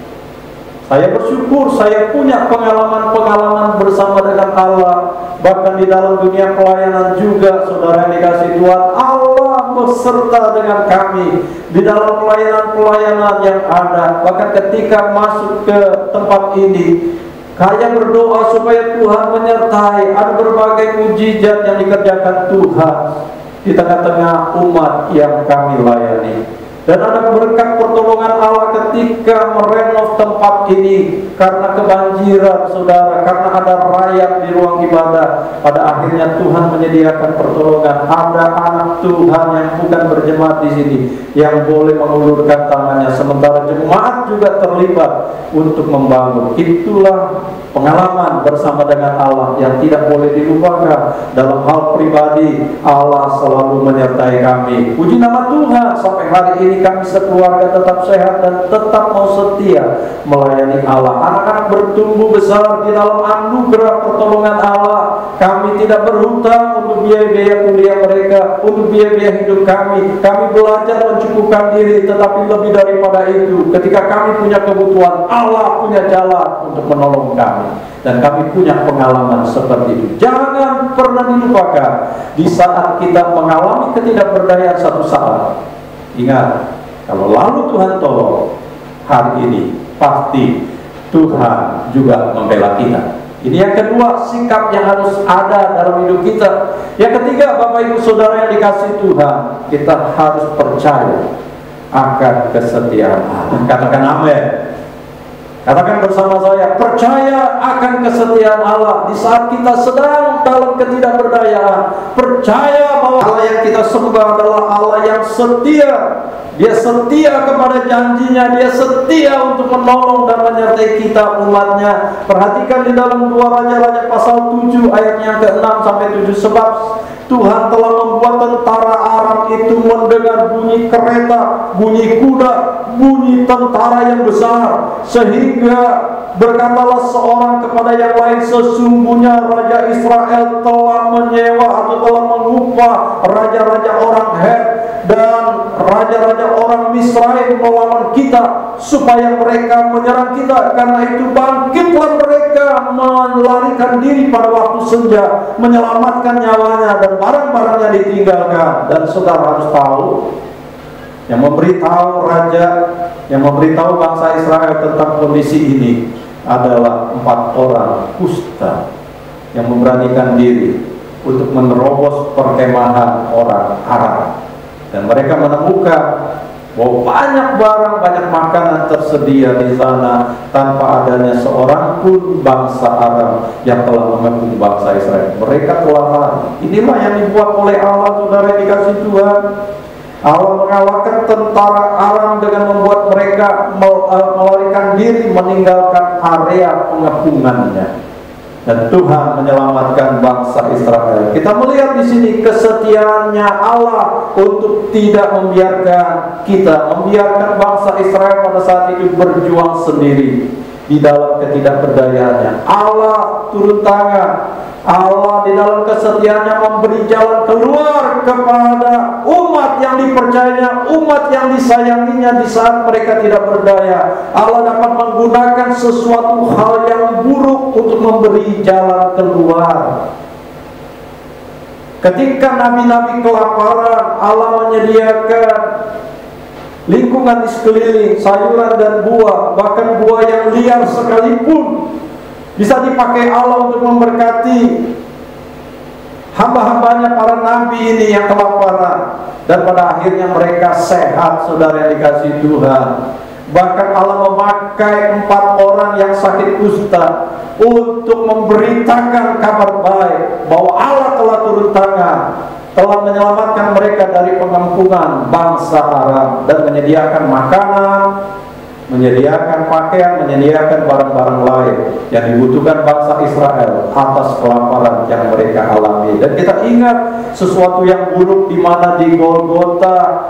Saya bersyukur saya punya pengalaman-pengalaman bersama dengan Allah. Bahkan di dalam dunia pelayanan juga, saudara yang dikasih Tuhan, Allah beserta dengan kami di dalam pelayanan-pelayanan yang ada. Bahkan ketika masuk ke tempat ini, kaya berdoa supaya Tuhan menyertai. Ada berbagai mujizat yang dikerjakan Tuhan di tengah-tengah umat yang kami layani. Dan ada berkat pertolongan Allah ketika merenov tempat ini. Karena kebanjiran saudara, karena ada rayap di ruang ibadah, pada akhirnya Tuhan menyediakan pertolongan. Ada anak Tuhan yang bukan berjemaat di sini yang boleh mengulurkan tangannya, sementara jemaat juga terlibat untuk membangun. Itulah pengalaman bersama dengan Allah yang tidak boleh dilupakan. Dalam hal pribadi, Allah selalu menyertai kami. Puji nama Tuhan, sampai hari ini kami sekeluarga tetap sehat dan tetap mau setia melayani Allah. Anak-anak bertumbuh besar di dalam anugerah pertolongan Allah. Kami tidak berhutang untuk biaya-biaya kuliah mereka, untuk biaya-biaya hidup kami. Kami belajar mencukupkan diri, tetapi lebih daripada itu, ketika kami punya kebutuhan, Allah punya jalan untuk menolong kami. Dan kami punya pengalaman seperti itu. Jangan pernah dilupakan, di saat kita mengalami ketidakberdayaan satu saat, ingat, kalau lalu Tuhan tolong, hari ini pasti Tuhan juga membela kita. Ini yang kedua, sikap yang harus ada dalam hidup kita. Yang ketiga, Bapak Ibu Saudara yang dikasihi Tuhan, kita harus percaya akan kesetiaan Allah. Katakan amin. Katakan bersama saya, percaya akan kesetiaan Allah di saat kita sedang dalam ketidakberdayaan. Percaya bahwa Allah yang kita sembah adalah Allah yang setia. Dia setia kepada janjinya, dia setia untuk menolong dan menyertai kita umatnya. Perhatikan di dalam 2 Raja-Raja pasal 7 ayatnya ke-6 sampai 7, sebab Tuhan telah membuat tentara Aram itu mendengar bunyi kereta, bunyi kuda, bunyi tentara yang besar, sehingga berkatalah seorang kepada yang lain, sesungguhnya Raja Israel telah menyewa atau telah mengupah raja-raja orang Het dan raja-raja orang Misraim melawan kita, supaya mereka menyerang kita. Karena itu bangkitlah mereka melarikan diri pada waktu senja, menyelamatkan nyawanya dan barang-barangnya ditinggalkan. Dan saudara harus tahu, yang memberitahu raja, yang memberitahu bangsa Israel tentang kondisi ini adalah 4 orang kusta yang memberanikan diri untuk menerobos perkemahan orang Arab. Dan mereka menemukan bahwa banyak barang, banyak makanan tersedia di sana tanpa adanya seorang pun bangsa Arab yang telah mengepung bangsa Israel. Mereka telah lari. Inilah yang dibuat oleh Allah, saudara yang dikasihi Tuhan. Allah mengalahkan tentara Aram dengan membuat mereka melarikan diri, meninggalkan area pengepungannya. Dan Tuhan menyelamatkan bangsa Israel. Kita melihat di sini kesetiaannya Allah untuk tidak membiarkan bangsa Israel pada saat itu berjuang sendiri di dalam ketidakberdayaannya. Allah turun tangan. Allah di dalam kesetiaannya memberi jalan keluar kepada umat yang dipercayanya, umat yang disayanginya di saat mereka tidak berdaya. Allah dapat menggunakan sesuatu hal yang buruk untuk memberi jalan keluar. Ketika nabi-nabi kelaparan, Allah menyediakan lingkungan di sekeliling, sayuran dan buah, bahkan buah yang liar sekalipun bisa dipakai Allah untuk memberkati hamba-hambanya para nabi ini yang kelaparan. Dan pada akhirnya mereka sehat, saudara yang dikasihi Tuhan. Bahkan Allah memakai 4 orang yang sakit kusta untuk memberitakan kabar baik bahwa Allah telah turun tangan, telah menyelamatkan mereka dari pengampungan bangsa Arab dan menyediakan makanan, menyediakan pakaian, menyediakan barang-barang lain yang dibutuhkan bangsa Israel atas kelaparan yang mereka alami. Dan kita ingat sesuatu yang buruk di mana di Golgota,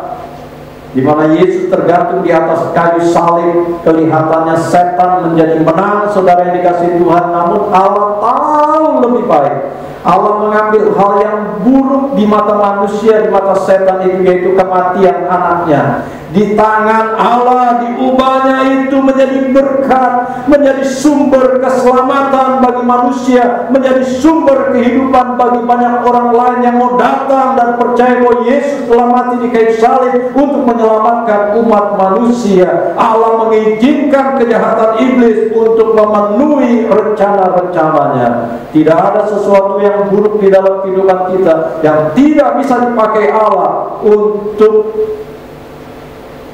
di mana Yesus tergantung di atas kayu salib, kelihatannya setan menjadi menang, saudara yang dikasihi Tuhan. Namun Allah tahu lebih baik. Allah mengambil hal yang buruk di mata manusia, di mata setan itu, yaitu kematian anaknya. Di tangan Allah diubahnya itu menjadi berkat, menjadi sumber keselamatan bagi manusia, menjadi sumber kehidupan bagi banyak orang lain yang mau datang dan percaya bahwa Yesus telah mati di kayu salib untuk menyelamatkan umat manusia. Allah mengizinkan kejahatan iblis untuk memenuhi rencana-rencananya. Tidak ada sesuatu yang buruk di dalam kehidupan kita yang tidak bisa dipakai Allah untuk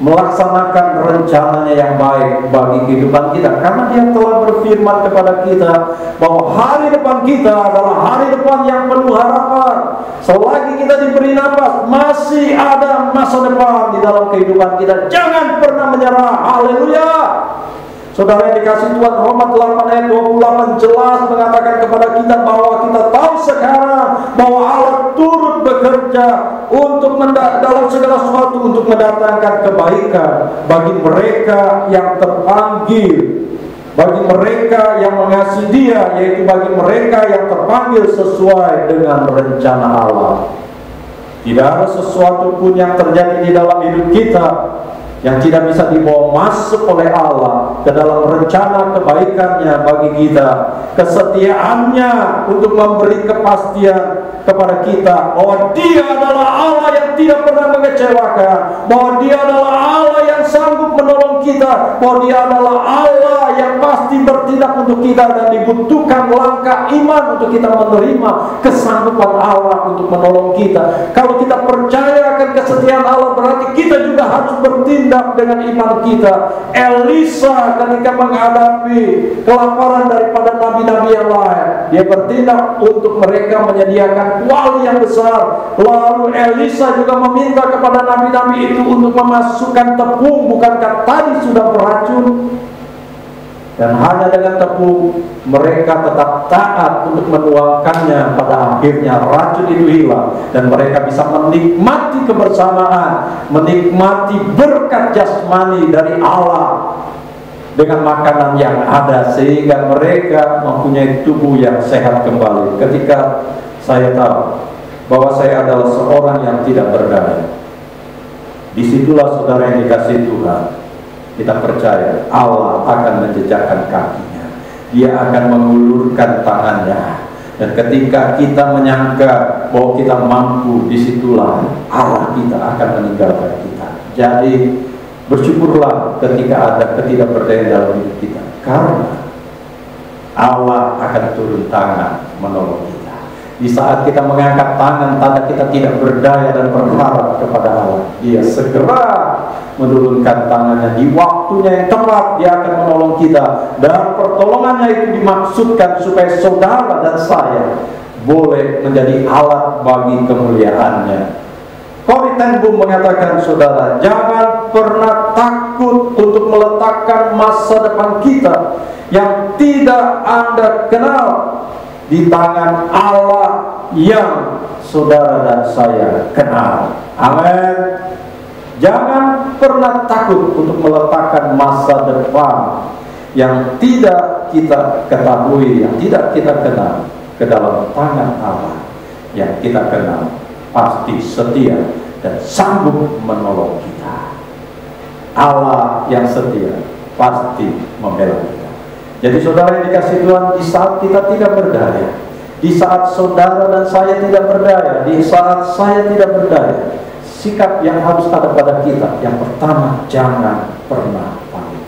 melaksanakan rencananya yang baik bagi kehidupan kita, karena Dia telah berfirman kepada kita bahwa hari depan kita adalah hari depan yang penuh harapan. Selagi kita diberi nafas, masih ada masa depan di dalam kehidupan kita. Jangan pernah menyerah. Haleluya. Saudara yang dikasih Tuhan, Roma 8 ayat 28 jelas mengatakan kepada kita bahwa kita tahu sekarang bahwa Allah turut bekerja untuk dalam segala sesuatu untuk mendatangkan kebaikan bagi mereka yang terpanggil, bagi mereka yang mengasihi Dia, yaitu bagi mereka yang terpanggil sesuai dengan rencana Allah. Tidak ada sesuatu pun yang terjadi di dalam hidup kita yang tidak bisa dibawa masuk oleh Allah ke dalam rencana kebaikannya bagi kita. Kesetiaannya untuk memberi kepastian kepada kita bahwa Dia adalah Allah yang tidak pernah mengecewakan, bahwa Dia adalah Allah yang sanggup menolong kita, bahwa Dia adalah Allah yang pasti bertindak untuk kita, dan dibutuhkan langkah iman untuk kita menerima kesanggupan Allah untuk menolong kita. Kalau kita percaya akan kesetiaan Allah, berarti kita juga harus bertindak dengan iman kita. Elisa ketika menghadapi kelaparan daripada nabi-nabi yang lain, dia bertindak untuk mereka menyediakan kuali yang besar. Lalu Elisa juga meminta kepada nabi-nabi itu untuk memasukkan tepung, bukankah tadi sudah beracun? Dan hanya dengan tepung mereka tetap taat untuk menuangkannya. Pada akhirnya racun itu hilang, dan mereka bisa menikmati kebersamaan, menikmati berkat jasmani dari Allah dengan makanan yang ada, sehingga mereka mempunyai tubuh yang sehat kembali. Ketika saya tahu bahwa saya adalah seorang yang tidak berdaya, disitulah saudara yang dikasihi Tuhan, kita percaya Allah akan menjejakkan kakinya, Dia akan mengulurkan tangannya. Dan ketika kita menyangka bahwa kita mampu, disitulah Allah kita akan meninggalkan kita. Jadi bersyukurlah ketika ada ketidakberdayaan dalam hidup kita, karena Allah akan turun tangan menolong kita. Di saat kita mengangkat tangan, tanda kita tidak berdaya dan berharap kepada Allah, Dia segera menurunkan tangannya di waktunya yang tepat. Dia akan menolong kita, dan pertolongannya itu dimaksudkan supaya saudara dan saya boleh menjadi alat bagi kemuliaannya. Corrie ten Boom mengatakan, saudara, jangan pernah takut untuk meletakkan masa depan kita yang tidak Anda kenal di tangan Allah yang saudara dan saya kenal. Amin. Jangan pernah takut untuk meletakkan masa depan yang tidak kita ketahui, yang tidak kita kenal, ke dalam tangan Allah yang kita kenal pasti setia dan sanggup menolong kita. Allah yang setia pasti membela kita. Jadi saudara yang dikasihi Tuhan, di saat kita tidak berdaya, di saat saudara dan saya tidak berdaya, di saat saya tidak berdaya, sikap yang harus ada pada kita, yang pertama, jangan pernah panik.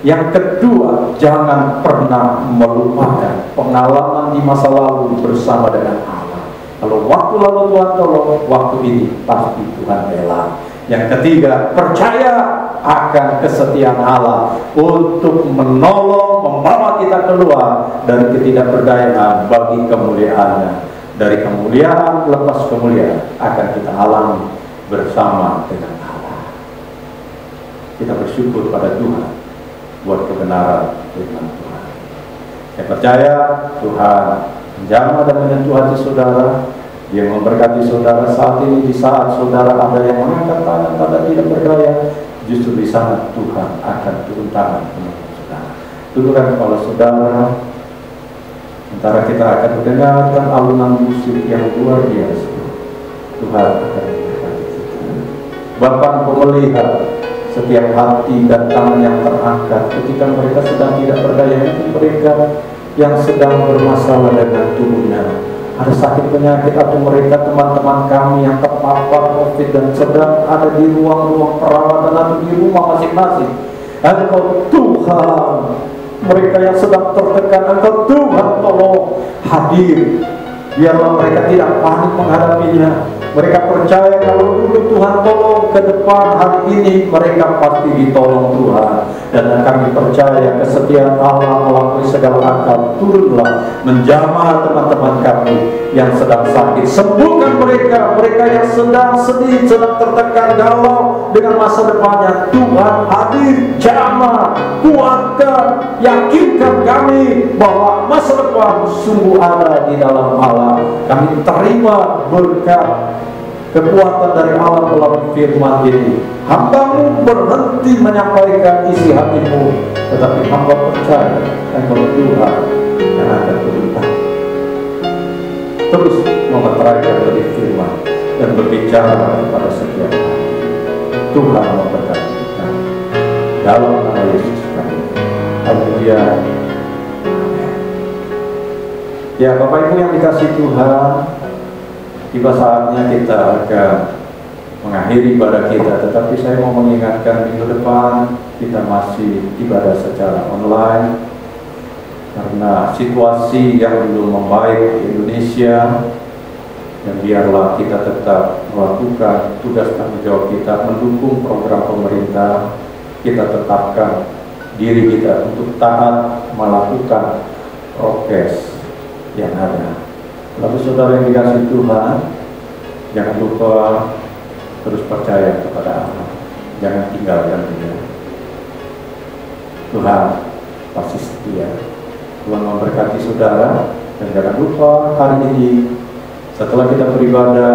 Yang kedua, jangan pernah melupakan pengalaman di masa lalu bersama dengan Allah. Kalau waktu lalu Tuhan tolong, waktu ini pasti Tuhan bela. Yang ketiga, percaya akan kesetiaan Allah untuk menolong, membawa kita keluar dari ketidakberdayaan bagi kemuliaannya. Dari kemuliaan lepas kemuliaan akan kita alami bersama dengan Allah. Kita bersyukur pada Tuhan buat kebenaran firman Tuhan. Saya percaya Tuhan menjamah dan menyentuh hati saudara. Dia memberkati saudara saat ini, di saat saudara ada yang mengangkat tangan tanda tidak berdaya. Justru di sana Tuhan akan turun tangan menolong saudara. Tundukkan kepala saudara. Sementara kita akan mendengarkan alunan musik yang luar biasa. Tuhan akan memberkati kita. Bapa, Engkau melihat setiap hati dan tangan yang terangkat ketika mereka sedang tidak berdaya. Itu mereka yang sedang bermasalah dengan tubuhnya, ada sakit penyakit, atau mereka teman-teman kami yang terpapar COVID dan sedang ada di ruang-ruang perawatan atau di rumah masing-masing. Engkau Tuhan, mereka yang sedang tertekan, Engkau Tuhan tolong hadir. Biarlah mereka tidak panik menghadapinya. Mereka percaya kalau dulu Tuhan tolong ke depan, hari ini mereka pasti ditolong Tuhan. Dan kami percaya kesetiaan Allah melampaui segala akal. Turunlah menjamah teman-teman kami yang sedang sakit. Sembuhkan mereka, mereka yang sedang sedih, sedang tertekan, galau dengan masa depannya. Tuhan hadir, jamah, kuatkan, yakinkan kami bahwa masa depan sungguh ada di dalam Allah. Kami terima berkat kekuatan dari Allah melalui firman ini. Hamba-Mu berhenti menyampaikan isi hati-Mu, tetapi hamba percaya kalau Tuhan yang akan berintah terus memeteraikan dari firman dan berbicara kepada setiap hati. Tuhan memberkati kita dalam nama Yesus kami. Haleluya. Ya, Bapak Ibu yang dikasihi Tuhan, tiba saatnya kita akan mengakhiri ibadah kita, tetapi saya mau mengingatkan minggu depan kita masih ibadah secara online karena situasi yang belum membaik di Indonesia. Dan biarlah kita tetap melakukan tugas tanggung jawab kita mendukung program pemerintah. Kita tetapkan diri kita untuk taat melakukan prokes yang ada. Lalu saudara yang dikasihi Tuhan, jangan lupa terus percaya kepada Allah. Jangan tinggalkan Dia. Tuhan pasti setia. Tuhan memberkati saudara. Dan jangan lupa hari ini setelah kita beribadah,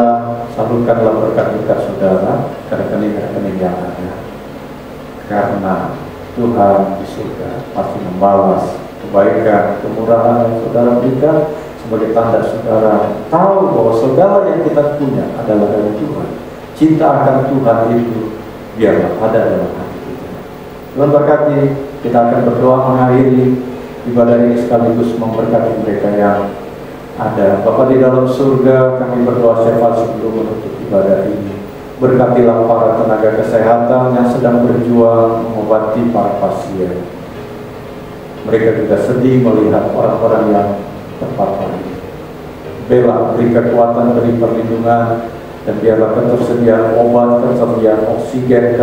salurkanlah berkat-berkat saudara ke rekening-rekening yang ada. Karena Tuhan di surga pasti membalas kebaikan, kemurahan yang saudara berikan sebagai tanda saudara tahu bahwa segala yang kita punya adalah dari Tuhan. Cinta akan Tuhan itu biarlah ada dalam hati kita. Tuhan berkati. Kita akan berdoa mengakhiri ibadah ini sekaligus memberkati mereka yang ada. Bapa di dalam surga, kami berdoa syafaat sebelum menutup ibadah ini. Berkatilah para tenaga kesehatan yang sedang berjuang mengobati para pasien. Mereka juga sedih melihat orang-orang yang terpapar. Bela, beri kekuatan, beri perlindungan, dan biarlah ketersediaan obat, ketersediaan oksigen,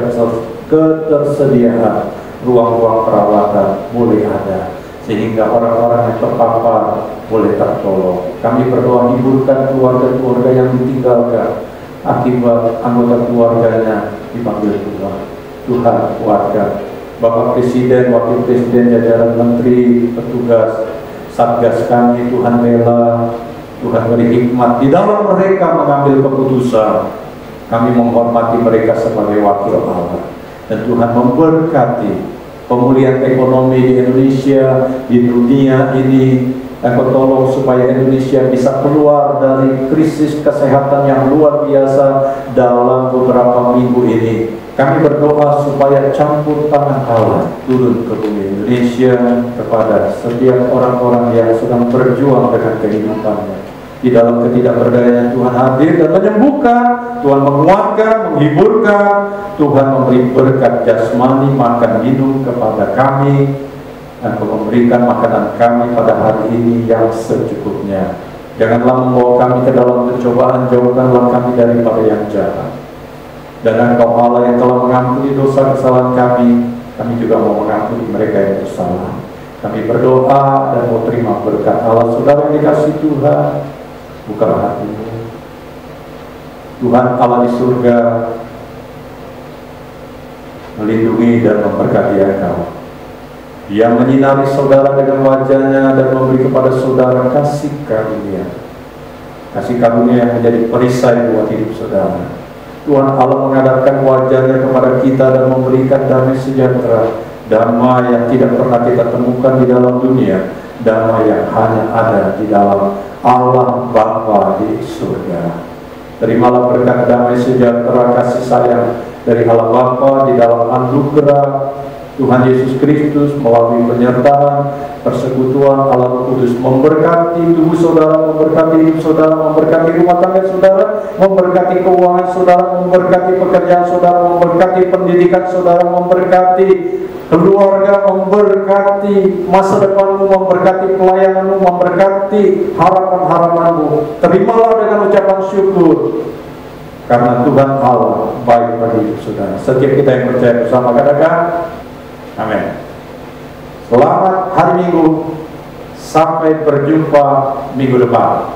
ketersediaan ruang-ruang perawatan boleh ada, sehingga orang-orang yang terpapar boleh tertolong. Kami berdoa hiburkan keluarga-keluarga yang ditinggalkan akibat anggota keluarganya dipanggil Tuhan. Tuhan kuatkan Bapak Presiden, Wakil Presiden, jajaran Menteri, petugas, Satgas kami, Tuhan bela, Tuhan beri hikmat di dalam mereka mengambil keputusan. Kami menghormati mereka sebagai wakil Allah. Dan Tuhan memberkati pemulihan ekonomi di Indonesia, di dunia ini. Engkau tolong supaya Indonesia bisa keluar dari krisis kesehatan yang luar biasa dalam beberapa minggu ini. Kami berdoa supaya campur tangan Allah turun ke bumi Indonesia kepada setiap orang-orang yang sedang berjuang dengan kehidupannya. Di dalam ketidakberdayaan Tuhan hadir dan menyembuhkan, Tuhan menguatkan, menghiburkan, Tuhan memberi berkat jasmani, makan minum kepada kami, dan memberikan makanan kami pada hari ini yang secukupnya. Janganlah membawa kami ke dalam pencobaan, jauhkanlah kami daripada yang jahat. Dan Engkau Allah yang telah mengampuni dosa kesalahan kami juga mau mengampuni mereka yang bersalah. Kami berdoa dan mau terima berkat Allah. Saudara yang dikasihi Tuhan, bukalah hatimu. Tuhan Allah di surga melindungi dan memberkati engkau. Dia menyinari saudara dengan wajahnya dan memberi kepada saudara kasih karunia. Kasih karunia yang menjadi perisai buat hidup saudara. Tuhan Allah menghadapkan wajahnya kepada kita dan memberikan damai sejahtera. Damai yang tidak pernah kita temukan di dalam dunia. Damai yang hanya ada di dalam Allah Bapa di surga. Terimalah berkat damai sejahtera kasih sayang dari Allah Bapa di dalam anugerah Tuhan Yesus Kristus melalui penyertaan, persekutuan Allah Roh Kudus memberkati tubuh saudara, memberkati hidup saudara, memberkati rumah tangga saudara, memberkati keuangan saudara, memberkati pekerjaan saudara, memberkati pendidikan saudara, memberkati keluarga, memberkati masa depanmu, memberkati pelayananmu, memberkati harapan-harapanmu. Terimalah dengan ucapan syukur. karena Tuhan Allah baik bagi hidup saudara. Setiap kita yang percaya bersama katakan amin. Selamat hari Minggu, sampai berjumpa minggu depan.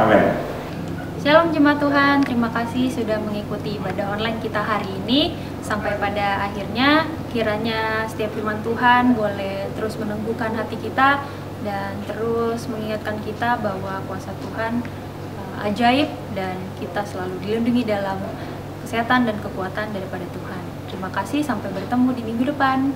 Amin. Shalom jemaat Tuhan, terima kasih sudah mengikuti ibadah online kita hari ini. Sampai pada akhirnya, kiranya setiap firman Tuhan boleh terus meneguhkan hati kita dan terus mengingatkan kita bahwa kuasa Tuhan ajaib dan kita selalu dilindungi dalam kesehatan dan kekuatan daripada Tuhan. Terima kasih, sampai bertemu di minggu depan.